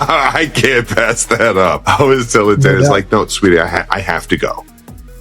I can't pass that up. I was telling Dennis, like, no, sweetie, I have to go.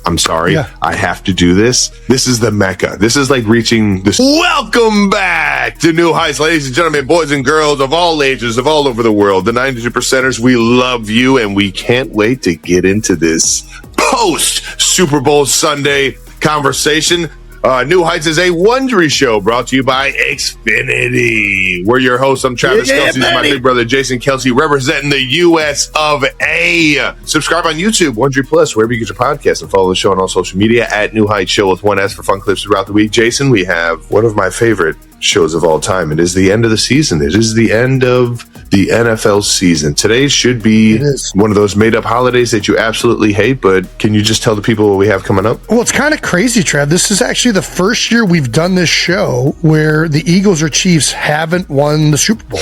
I'm sorry. Yeah. I have to do this. This is the Mecca. This is like reaching this. Welcome back to New Heights, ladies and gentlemen, boys and girls of all ages, of all over the world. The 92%ers, we love you, and we can't wait to get into this post-Super Bowl Sunday conversation. New Heights is a Wondery show brought to you by Xfinity. We're your hosts. I'm Travis Kelce. This is my big brother, Jason Kelce, representing the U.S. of A. Subscribe on YouTube, Wondery Plus, wherever you get your podcast, and follow the show on all social media at New Heights Show with one S for fun clips throughout the week. Jason, we have one of my favorite shows of all time. It is the end of the season. It is the end of the NFL season. Today should be one of those made-up holidays that you absolutely hate, but can you just tell the people what we have coming up? Well, it's kind of crazy, Trav. This is actually the first year we've done this show where the Eagles or Chiefs haven't won the Super Bowl.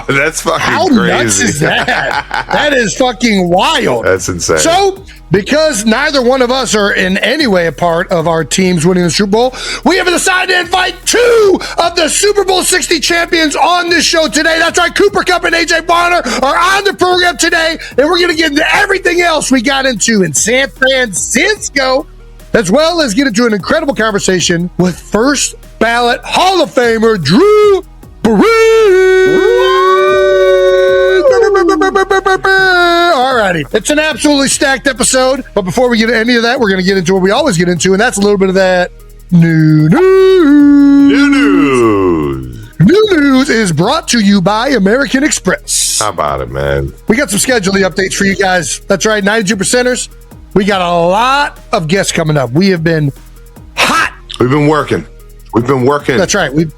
That's fucking How crazy. How nuts is that? That is fucking wild. That's insane. So, because neither one of us are in any way a part of our teams winning the Super Bowl, we have decided to invite two of the Super Bowl 60 champions on this show today. That's right, Cooper Kupp and AJ Bonner are on the program today, and we're going to get into everything else we got into in San Francisco, as well as get into an incredible conversation with first ballot Hall of Famer Drew Brees. Alrighty, it's an absolutely stacked episode, but before we get into any of that, we're going to get into what we always get into, and that's a little bit of that new news. New news is brought to you by American Express. How about it, man? We got some scheduling updates for you guys. That's right, 92%ers. We got a lot of guests coming up. We have been hot. We've been working. That's right. We've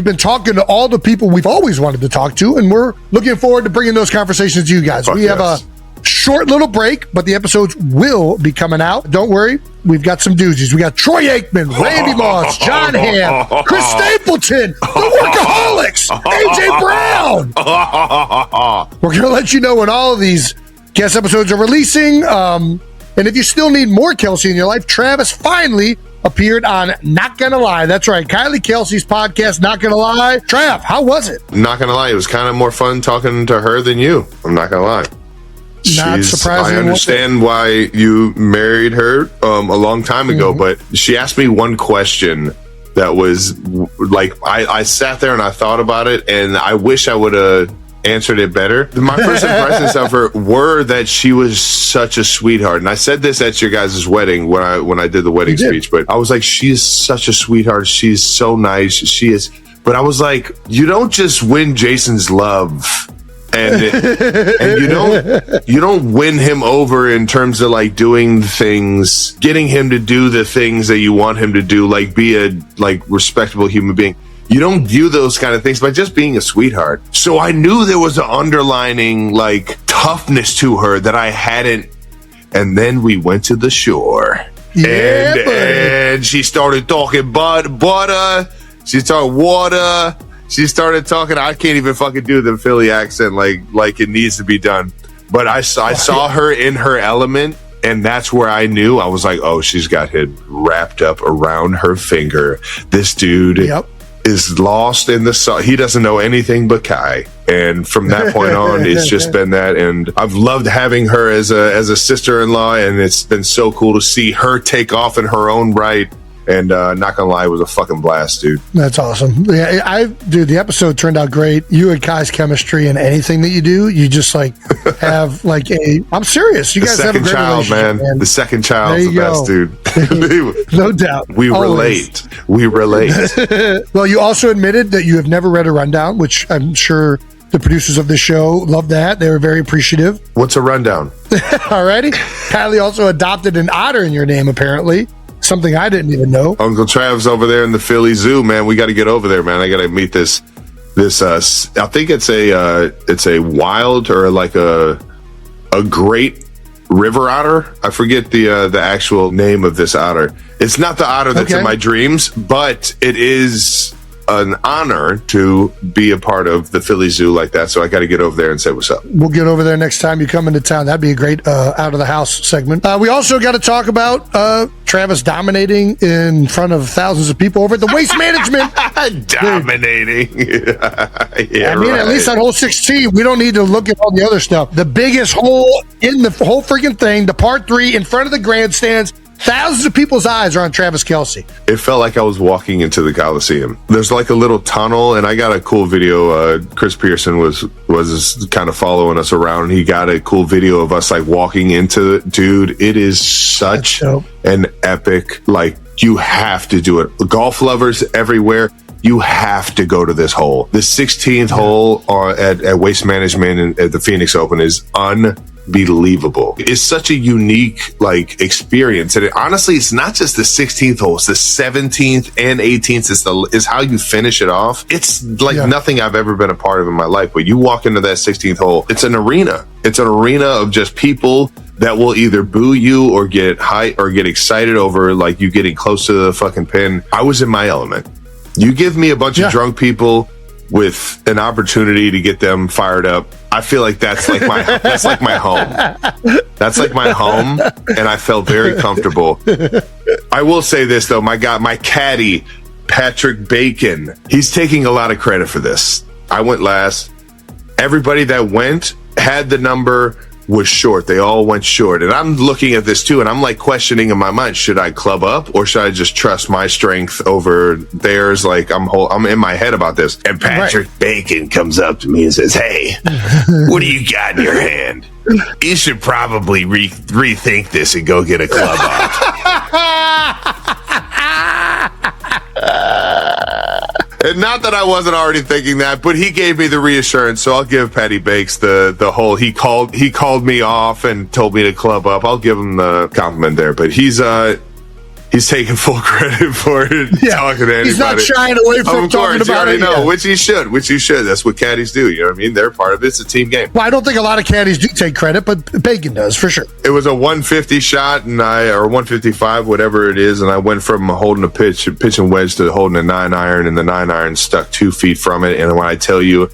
been talking to all the people we've always wanted to talk to, and we're looking forward to bringing those conversations to you guys. We have a short little break, but the episodes will be coming out. Don't worry. We've got some doozies. We got Troy Aikman, Randy Moss, John Hamm, Chris Stapleton, the Workaholics, AJ Brown. We're going to let you know when all of these guest episodes are releasing. And if you still need more Kelce in your life, Travis finally appeared on Not Gonna Lie. That's right, Kylie Kelce's podcast, Not Gonna Lie. Trav, how was it? Not gonna lie, it was kind of more fun talking to her than you. I'm not gonna lie. Not surprising. I understand why you married her a long time ago, but she asked me one question that was like, I sat there and I thought about it, and I wish I would have answered it better. My first impressions of her were that she was such a sweetheart, and I said this at your guys' wedding when I did the wedding speech, but I was like, she is such a sweetheart. She's so nice. She is. But I was like, you don't just win Jason's love, and you don't win him over in terms of like doing things, getting him to do the things that you want him to do, like be a like respectable human being. You don't do those kind of things by just being a sweetheart. So I knew there was an underlining like toughness to her that I hadn't. And then we went to the shore, and she started talking butter. She started water. She started talking. I can't even fucking do the Philly accent like it needs to be done. But I saw her in her element, and that's where I knew. I was like, oh, she's got it wrapped up around her finger. This dude is lost in the sun. He doesn't know anything but Kai. And from that point on, it's just been that. And I've loved having her as a sister-in-law, and it's been so cool to see her take off in her own right. And not gonna lie, it was a fucking blast, dude. That's awesome. Yeah, dude, the episode turned out great. You and Kai's chemistry and anything that you do, you just like have like I'm serious. You guys have a great relationship, man. The second child's the best, dude. No doubt. We relate. We relate. Well, you also admitted that you have never read a rundown, which I'm sure the producers of the show love that. They were very appreciative. What's a rundown? Alrighty. Kylie also adopted an otter in your name, apparently. Something I didn't even know. Uncle Trav's over there in the Philly Zoo, man. We got to get over there, man. I got to meet this. I think it's a wild or like a great river otter. I forget the actual name of this otter. It's not the otter that's in my dreams, but it is an honor to be a part of the Philly Zoo like that. So I got to get over there and say what's up. We'll get over there next time you come into town. That'd be a great out of the house segment. We also got to talk about Travis dominating in front of thousands of people over at the Waste Management. Dominating. Yeah, I mean, at least on hole 16, we don't need to look at all the other stuff. The biggest hole in the whole freaking thing, the par 3 in front of the grandstands. Thousands of people's eyes are on Travis Kelce. It felt like I was walking into the Coliseum. There's like a little tunnel, and I got a cool video. Chris Pearson was kind of following us around. He got a cool video of us like walking into it. Dude, it is such an epic, like, you have to do it. Golf lovers everywhere, you have to go to this hole. The 16th hole at Waste Management at the Phoenix Open is unbelievable. It's such a unique like experience, and honestly, it's not just the 16th hole; it's the 17th and 18th. Is how you finish it off. It's like nothing I've ever been a part of in my life. But you walk into that 16th hole, it's an arena. It's an arena of just people that will either boo you or get hyped or get excited over like you getting close to the fucking pin. I was in my element. You give me a bunch of drunk people with an opportunity to get them fired up. I feel like that's like my home. That's like my home, and I felt very comfortable. I will say this though, my caddy, Patrick Bacon, he's taking a lot of credit for this. I went last. Everybody that went had the number, was short. They all went short. And I'm looking at this too, and I'm like questioning in my mind, should I club up or should I just trust my strength over theirs? Like I'm in my head about this. And Patrick Bacon comes up to me and says, "Hey, what do you got in your hand? You should probably rethink this and go get a club up." And not that I wasn't already thinking that, but he gave me the reassurance. So I'll give Patty Bakes the whole, he called me off and told me to club up. I'll give him the compliment there, but he's taking full credit for it. Talking to anybody. He's not shying away from talking about it. No, which he should. That's what caddies do. You know what I mean? They're part of it. It's a team game. Well, I don't think a lot of caddies do take credit, but Bacon does for sure. It was a 150 shot, or 155, whatever it is, and I went from holding a pitching wedge to holding a 9-iron, and the 9-iron stuck 2 feet from it. And when I tell you,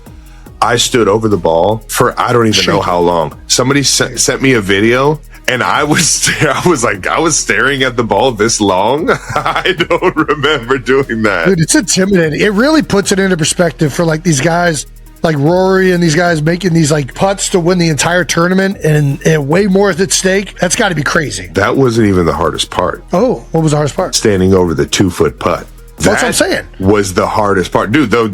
I stood over the ball for I don't even know how long. Somebody sent me a video. And I was staring at the ball this long. I don't remember doing that. Dude, it's intimidating. It really puts it into perspective for like these guys like Rory and these guys making these like putts to win the entire tournament and way more is at stake. That's got to be crazy. That wasn't even the hardest part. Oh, what was the hardest part? Standing over the 2-foot putt. That's what I'm saying. Was the hardest part. Dude, though,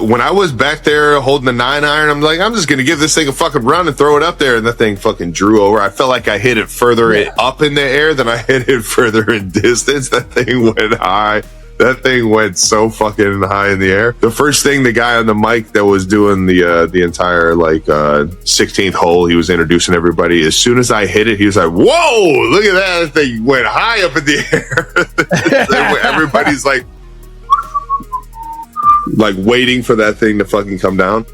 when I was back there holding the 9-iron, I'm like, I'm just going to give this thing a fucking run and throw it up there. And that thing fucking drew over. I felt like I hit it further up in the air than I hit it further in distance. That thing went high. That thing went so fucking high in the air. The first thing the guy on the mic that was doing the entire 16th hole, he was introducing everybody. As soon as I hit it, he was like, "Whoa, look at that! That thing went high up in the air." Everybody's like waiting for that thing to fucking come down,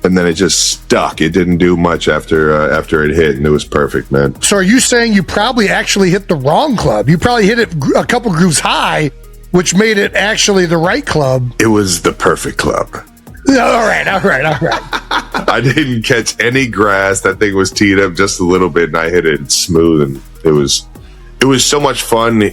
and then it just stuck. It didn't do much after it hit, and it was perfect, man. So are you saying you probably actually hit the wrong club? You probably hit it a couple grooves high, which made it actually the right club. It was the perfect club. All right. I didn't catch any grass. That thing was teed up just a little bit, and I hit it smooth, and it was so much fun.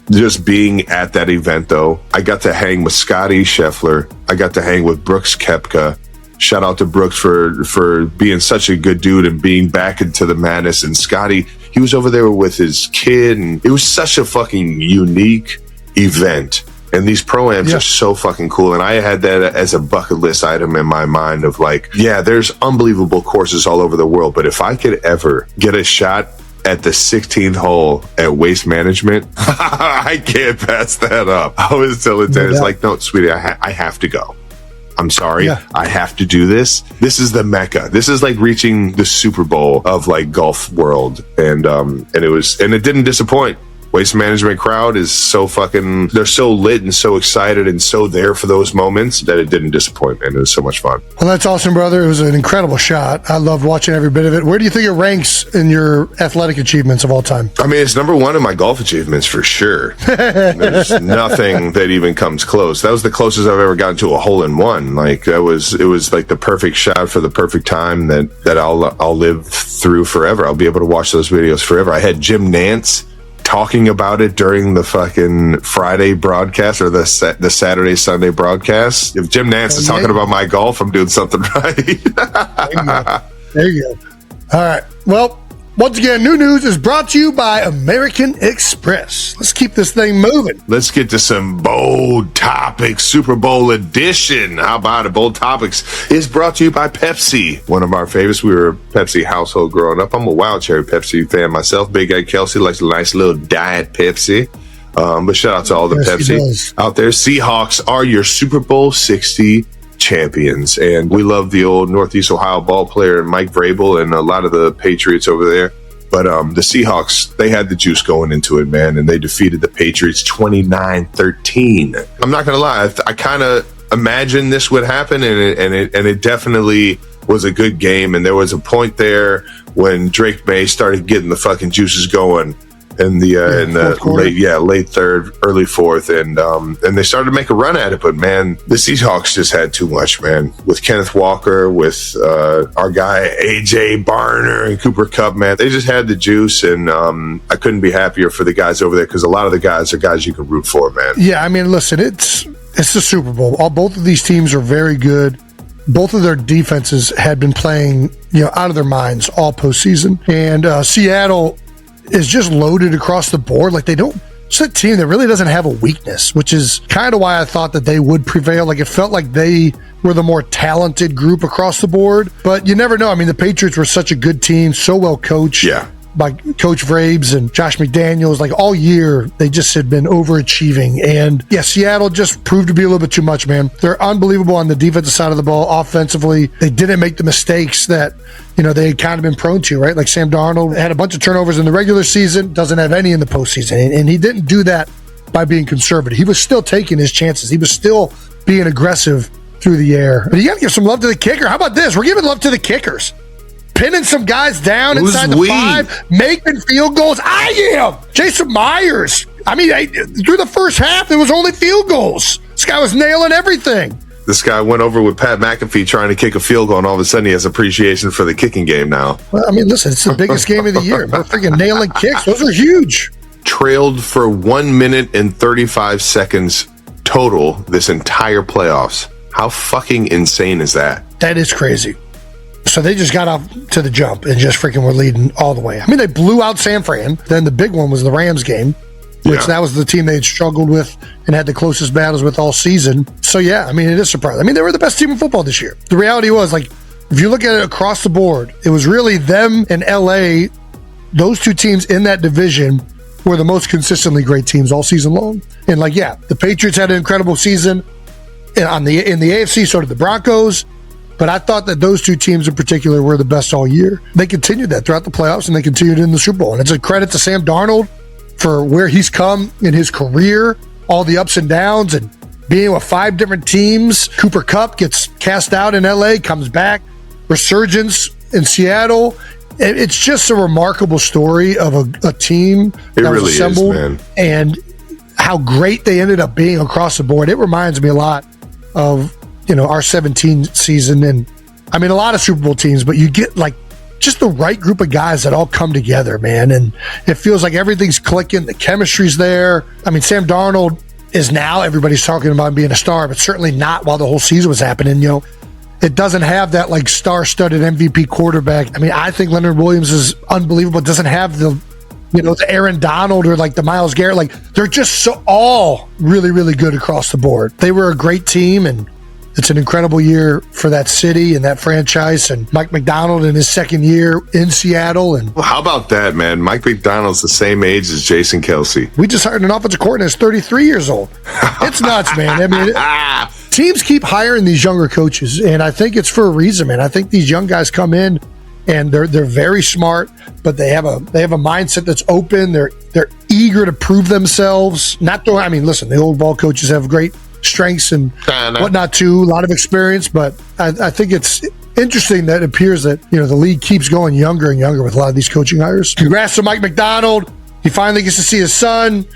Just being at that event, though, I got to hang with Scotty Scheffler. I got to hang with Brooks Koepka. Shout out to Brooks for being such a good dude and being back into the madness. And Scotty, he was over there with his kid, and it was such a fucking unique event. And these pro-ams are so fucking cool. And I had that as a bucket list item in my mind of like, yeah, there's unbelievable courses all over the world. But if I could ever get a shot at the 16th hole at Waste Management, I can't pass that up. I was telling Dennis, like, no, sweetie, I have to go. I'm sorry. I have to do this. This is the Mecca. This is like reaching the Super Bowl of like golf world. And it didn't disappoint. Waste Management crowd is so fucking, they're so lit and so excited and so there for those moments that it didn't disappoint, man. It was so much fun. Well, that's awesome, brother. It was an incredible shot. I loved watching every bit of it. Where do you think it ranks in your athletic achievements of all time? I mean, it's number one in my golf achievements for sure. There's nothing that even comes close. That was the closest I've ever gotten to a hole-in-one. Like, it was like the perfect shot for the perfect time that I'll live through forever. I'll be able to watch those videos forever. I had Jim Nantz talking about it during the fucking Friday broadcast or the Saturday, Sunday broadcast. If Jim Nantz is talking about my golf, I'm doing something right. There you go. All right. Well, once again, New News is brought to you by American Express. Let's keep this thing moving. Let's get to some bold topics. Super Bowl edition. How about it? Bold Topics is brought to you by Pepsi. One of our favorites. We were a Pepsi household growing up. I'm a Wild Cherry Pepsi fan myself. Big Guy Kelce likes a nice little diet Pepsi. But shout out to all the Pepsi out there. Seahawks are your Super Bowl 60 champions, and we love the old Northeast Ohio ball player Mike Vrabel and a lot of the Patriots over there. But the Seahawks, they had the juice going into it, man, and they defeated the Patriots 29-13. I'm not gonna lie, I kind of imagined this would happen, and it definitely was a good game. And there was a point there when Drake May started getting the fucking juices going in the late third, early fourth, and they started to make a run at it. But man, the Seahawks just had too much, man. With Kenneth Walker, with our guy AJ Barner and Cooper Kupp, man, they just had the juice, and I couldn't be happier for the guys over there, because a lot of the guys are guys you can root for, man. Yeah, I mean, listen, it's the Super Bowl. Both of these teams are very good. Both of their defenses had been playing, out of their minds all postseason, and Seattle is just loaded across the board. Like, it's a team that really doesn't have a weakness, which is kind of why I thought that they would prevail. Like, it felt like they were the more talented group across the board, but you never know. I mean, the Patriots were such a good team, so well coached by Coach Vrabes and Josh McDaniels. Like, all year, they just had been overachieving. And yeah, Seattle just proved to be a little bit too much, man. They're unbelievable on the defensive side of the ball. Offensively, they didn't make the mistakes that they had kind of been prone to, right? Like, Sam Darnold had a bunch of turnovers in the regular season, doesn't have any in the postseason. And he didn't do that by being conservative. He was still taking his chances. He was still being aggressive through the air. But you got to give some love to the kicker. How about this? We're giving love to the kickers. Pinning some guys down inside the 5, making field goals. I am Jason Myers. I mean, through the first half, there was only field goals. This guy was nailing everything. This guy went over with Pat McAfee trying to kick a field goal, and all of a sudden he has appreciation for the kicking game now. Well, I mean, listen, it's the biggest game of the year. Man, freaking nailing kicks. Those are huge. Trailed for 1 minute and 35 seconds total this entire playoffs. How fucking insane is that? That is crazy. So they just got off to the jump and just freaking were leading all the way. I mean, they blew out San Fran. Then the big one was the Rams game, which that was the team they had struggled with and had the closest battles with all season. So, yeah, I mean, it is surprising. I mean, they were the best team in football this year. The reality was, like, if you look at it across the board, it was really them and LA. Those two teams in that division were the most consistently great teams all season long. And, like, yeah, the Patriots had an incredible season. And in the AFC, so did the Broncos. But I thought that those two teams in particular were the best all year. They continued that throughout the playoffs, and they continued in the Super Bowl. And it's a credit to Sam Darnold for where he's come in his career, all the ups and downs, and being with 5 different teams. Cooper Kupp gets cast out in LA, comes back, resurgence in Seattle. It's just a remarkable story of a team that was assembled, man, and how great they ended up being across the board. It reminds me a lot of our 17 season, and I mean, a lot of Super Bowl teams, but you get like just the right group of guys that all come together, man. And it feels like everything's clicking. The chemistry's there. I mean, Sam Darnold is now, everybody's talking about him being a star, but certainly not while the whole season was happening. It doesnn't have that like star-studded MVP quarterback. I mean, I think Leonard Williams is unbelievable. It doesn't have the Aaron Donald or like the Myles Garrett. Like, they're just all really, really good across the board. They were a great team, and it's an incredible year for that city and that franchise, and Mike Macdonald in his second year in Seattle. And well, how about that, man? Mike Macdonald's the same age as Jason Kelce. We just hired an offensive coordinator that's 33 years old. It's nuts, man. I mean, teams keep hiring these younger coaches, and I think it's for a reason, man. I think these young guys come in and they're very smart, but they have a mindset that's open. They're eager to prove themselves. Listen, the old ball coaches have great strengths and whatnot too, a lot of experience, but I think it's interesting that it appears that the league keeps going younger and younger with a lot of these coaching hires. Congrats to Mike McDonald. He finally gets to see his son.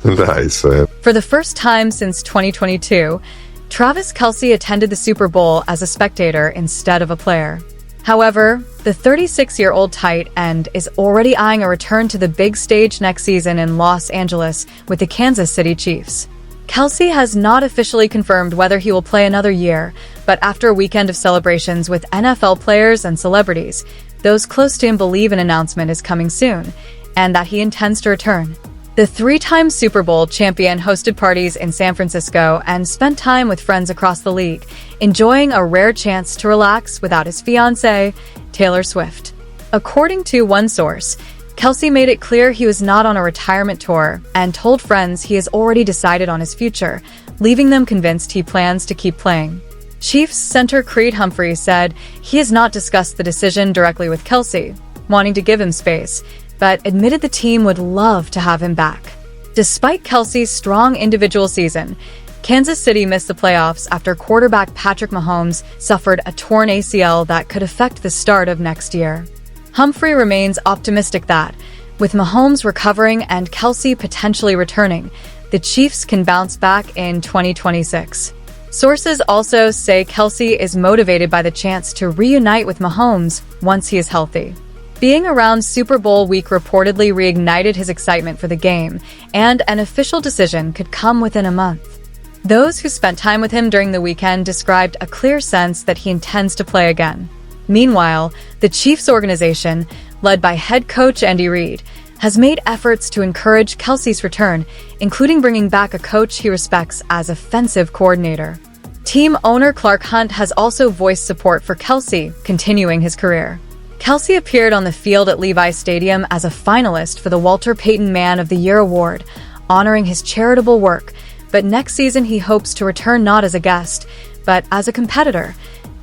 Nice. For the first time since 2022, Travis Kelce attended the Super Bowl as a spectator instead of a player. However, the 36-year-old tight end is already eyeing a return to the big stage next season in Los Angeles with the Kansas City Chiefs. Kelce has not officially confirmed whether he will play another year, but after a weekend of celebrations with NFL players and celebrities, those close to him believe an announcement is coming soon, and that he intends to return. The three-time Super Bowl champion hosted parties in San Francisco and spent time with friends across the league, enjoying a rare chance to relax without his fiancée, Taylor Swift. According to one source, Kelce made it clear he was not on a retirement tour and told friends he has already decided on his future, leaving them convinced he plans to keep playing. Chiefs center Creed Humphrey said he has not discussed the decision directly with Kelce, wanting to give him space, but admitted the team would love to have him back. Despite Kelce's strong individual season, Kansas City missed the playoffs after quarterback Patrick Mahomes suffered a torn ACL that could affect the start of next year. Humphrey remains optimistic that, with Mahomes recovering and Kelce potentially returning, the Chiefs can bounce back in 2026. Sources also say Kelce is motivated by the chance to reunite with Mahomes once he is healthy. Being around Super Bowl week reportedly reignited his excitement for the game, and an official decision could come within a month. Those who spent time with him during the weekend described a clear sense that he intends to play again. Meanwhile, the Chiefs organization, led by head coach Andy Reid, has made efforts to encourage Kelce's return, including bringing back a coach he respects as offensive coordinator. Team owner Clark Hunt has also voiced support for Kelce continuing his career. Kelce appeared on the field at Levi's Stadium as a finalist for the Walter Payton Man of the Year award, honoring his charitable work, but next season he hopes to return not as a guest, but as a competitor,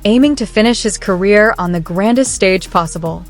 aiming to finish his career on the grandest stage possible.